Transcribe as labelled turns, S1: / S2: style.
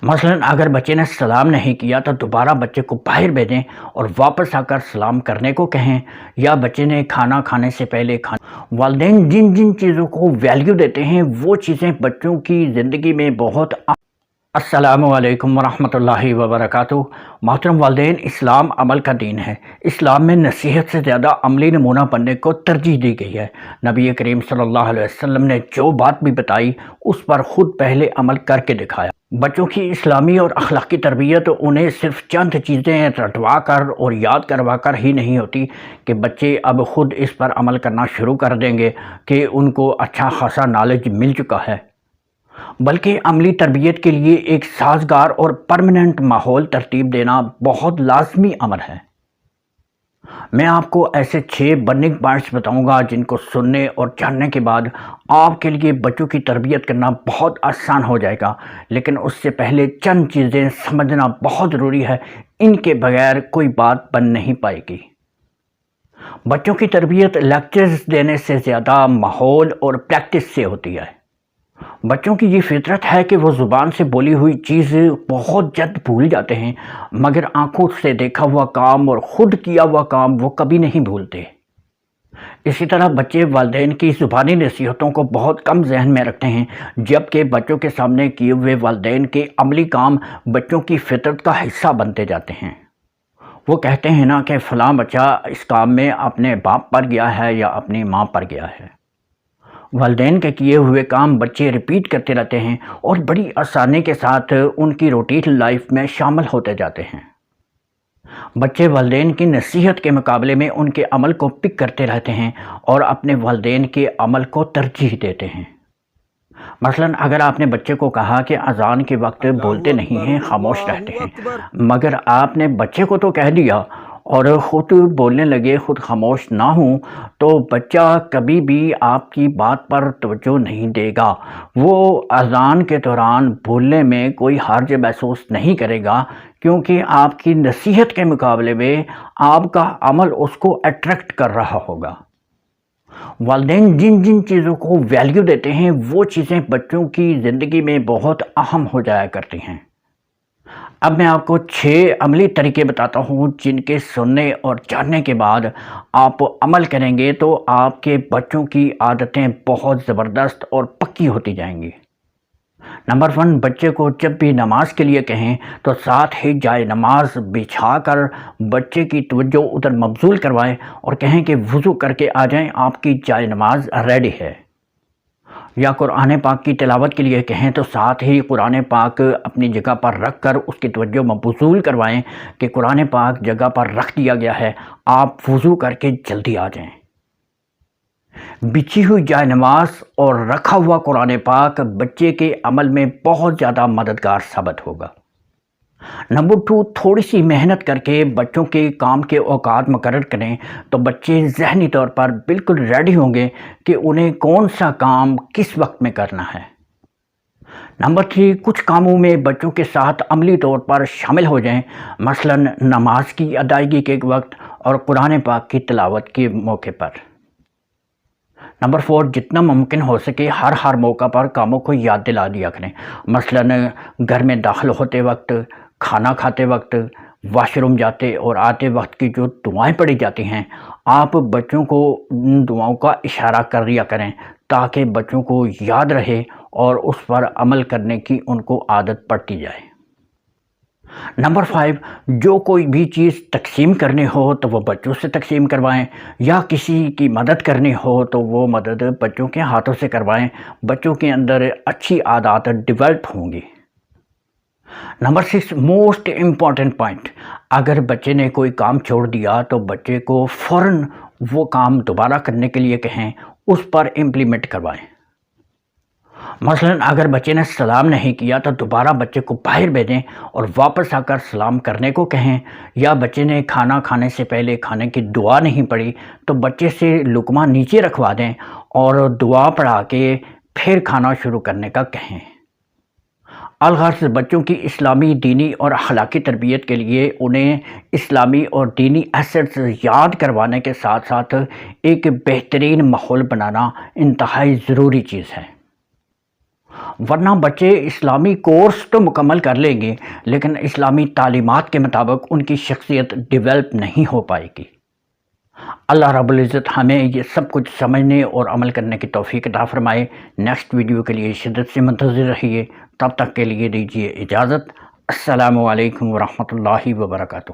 S1: مثلاً اگر بچے نے سلام نہیں کیا تو دوبارہ بچے کو باہر بھیجیں اور واپس آ کر سلام کرنے کو کہیں، یا بچے نے کھانا کھانے سے پہلے والدین جن جن چیزوں کو ویلیو دیتے ہیں وہ چیزیں بچوں کی زندگی میں بہت السلام علیکم ورحمۃ اللہ وبرکاتہ۔ محترم والدین، اسلام عمل کا دین ہے۔ اسلام میں نصیحت سے زیادہ عملی نمونہ بننے کو ترجیح دی گئی ہے۔ نبی کریم صلی اللہ علیہ وسلم نے جو بات بھی بتائی اس پر خود پہلے عمل کر کے دکھایا۔ بچوں کی اسلامی اور اخلاقی تربیت انہیں صرف چند چیزیں رٹوا کر اور یاد کروا کر ہی نہیں ہوتی کہ بچے اب خود اس پر عمل کرنا شروع کر دیں گے کہ ان کو اچھا خاصا نالج مل چکا ہے، بلکہ عملی تربیت کے لیے ایک سازگار اور پرماننٹ ماحول ترتیب دینا بہت لازمی امر ہے۔ میں آپ کو ایسے 6 برننگ پوائنٹس بتاؤں گا جن کو سننے اور جاننے کے بعد آپ کے لیے بچوں کی تربیت کرنا بہت آسان ہو جائے گا، لیکن اس سے پہلے چند چیزیں سمجھنا بہت ضروری ہے۔ ان کے بغیر کوئی بات بن نہیں پائے گی۔ بچوں کی تربیت لیکچرز دینے سے زیادہ ماحول اور پریکٹس سے ہوتی ہے۔ بچوں کی یہ فطرت ہے کہ وہ زبان سے بولی ہوئی چیز بہت جلد بھول جاتے ہیں، مگر آنکھوں سے دیکھا ہوا کام اور خود کیا ہوا کام وہ کبھی نہیں بھولتے۔ اسی طرح بچے والدین کی زبانی نصیحتوں کو بہت کم ذہن میں رکھتے ہیں، جبکہ بچوں کے سامنے کیے ہوئے والدین کے عملی کام بچوں کی فطرت کا حصہ بنتے جاتے ہیں۔ وہ کہتے ہیں نا کہ فلاں بچہ اس کام میں اپنے باپ پر گیا ہے یا اپنی ماں پر گیا ہے۔ والدین کے کیے ہوئے کام بچے ریپیٹ کرتے رہتے ہیں اور بڑی آسانی کے ساتھ ان کی روٹین لائف میں شامل ہوتے جاتے ہیں۔ بچے والدین کی نصیحت کے مقابلے میں ان کے عمل کو پک کرتے رہتے ہیں اور اپنے والدین کے عمل کو ترجیح دیتے ہیں۔ مثلاً اگر آپ نے بچے کو کہا کہ اذان کے وقت بولتے نہیں ہیں، خاموش رہتے ہیں، مگر آپ نے بچے کو تو کہہ دیا اور خود بولنے لگے، خود خاموش نہ ہوں، تو بچہ کبھی بھی آپ کی بات پر توجہ نہیں دے گا۔ وہ اذان کے دوران بولنے میں کوئی حرج محسوس نہیں کرے گا، کیونکہ آپ کی نصیحت کے مقابلے میں آپ کا عمل اس کو اٹریکٹ کر رہا ہوگا۔ والدین جن جن چیزوں کو ویلیو دیتے ہیں وہ چیزیں بچوں کی زندگی میں بہت اہم ہو جایا کرتی ہیں۔ اب میں آپ کو 6 عملی طریقے بتاتا ہوں جن کے سننے اور جاننے کے بعد آپ عمل کریں گے تو آپ کے بچوں کی عادتیں بہت زبردست اور پکی ہوتی جائیں گی۔ نمبر 1، بچے کو جب بھی نماز کے لیے کہیں تو ساتھ ہی جائے نماز بچھا کر بچے کی توجہ ادھر مبذول کروائیں اور کہیں کہ وضو کر کے آ جائیں، آپ کی جائے نماز ریڈی ہے۔ یا قرآن پاک کی تلاوت کے لیے کہیں تو ساتھ ہی قرآن پاک اپنی جگہ پر رکھ کر اس کی توجہ مبذول کروائیں کہ قرآن پاک جگہ پر رکھ دیا گیا ہے، آپ وضو کر کے جلدی آ جائیں۔ بچھی ہوئی جائے نماز اور رکھا ہوا قرآن پاک بچے کے عمل میں بہت زیادہ مددگار ثابت ہوگا۔ نمبر 2، تھوڑی سی محنت کر کے بچوں کے کام کے اوقات مقرر کریں تو بچے ذہنی طور پر بالکل ریڈی ہوں گے کہ انہیں کون سا کام کس وقت میں کرنا ہے۔ نمبر 3، کچھ کاموں میں بچوں کے ساتھ عملی طور پر شامل ہو جائیں، مثلاً نماز کی ادائیگی کے وقت اور قرآن پاک کی تلاوت کے موقع پر۔ نمبر 4، جتنا ممکن ہو سکے ہر موقع پر کاموں کو یاد دلا دیا کریں، مثلاً گھر میں داخل ہوتے وقت، کھانا کھاتے وقت، واش روم جاتے اور آتے وقت کی جو دعائیں پڑھی جاتی ہیں، آپ بچوں کو ان دعاؤں کا اشارہ کر دیا کریں تاکہ بچوں کو یاد رہے اور اس پر عمل کرنے کی ان کو عادت پڑتی جائے۔ نمبر 5، جو کوئی بھی چیز تقسیم کرنی ہو تو وہ بچوں سے تقسیم کروائیں، یا کسی کی مدد کرنی ہو تو وہ مدد بچوں کے ہاتھوں سے کروائیں، بچوں کے اندر اچھی عادات ڈیولپ ہوں گی۔ نمبر 6، موسٹ امپورٹنٹ پوائنٹ، اگر بچے نے کوئی کام چھوڑ دیا تو بچے کو فوراً وہ کام دوبارہ کرنے کے لیے کہیں، اس پر امپلیمنٹ کروائیں۔ مثلاً اگر بچے نے سلام نہیں کیا تو دوبارہ بچے کو باہر بھیجیں اور واپس آ کر سلام کرنے کو کہیں، یا بچے نے کھانا کھانے سے پہلے کھانے کی دعا نہیں پڑھی تو بچے سے لقمہ نیچے رکھوا دیں اور دعا پڑھا کے پھر کھانا شروع کرنے کا کہیں۔ الغرض بچوں کی اسلامی، دینی اور اخلاقی تربیت کے لیے انہیں اسلامی اور دینی ایسٹس یاد کروانے کے ساتھ ساتھ ایک بہترین ماحول بنانا انتہائی ضروری چیز ہے۔ ورنہ بچے اسلامی کورس تو مکمل کر لیں گے لیکن اسلامی تعلیمات کے مطابق ان کی شخصیت ڈیولپ نہیں ہو پائے گی۔ اللہ رب العزت ہمیں یہ سب کچھ سمجھنے اور عمل کرنے کی توفیق عطا فرمائے۔ نیکسٹ ویڈیو کے لیے شدت سے منتظر رہیے، تب تک کے لیے دیجیے اجازت۔ السلام علیکم ورحمۃ اللہ وبرکاتہ۔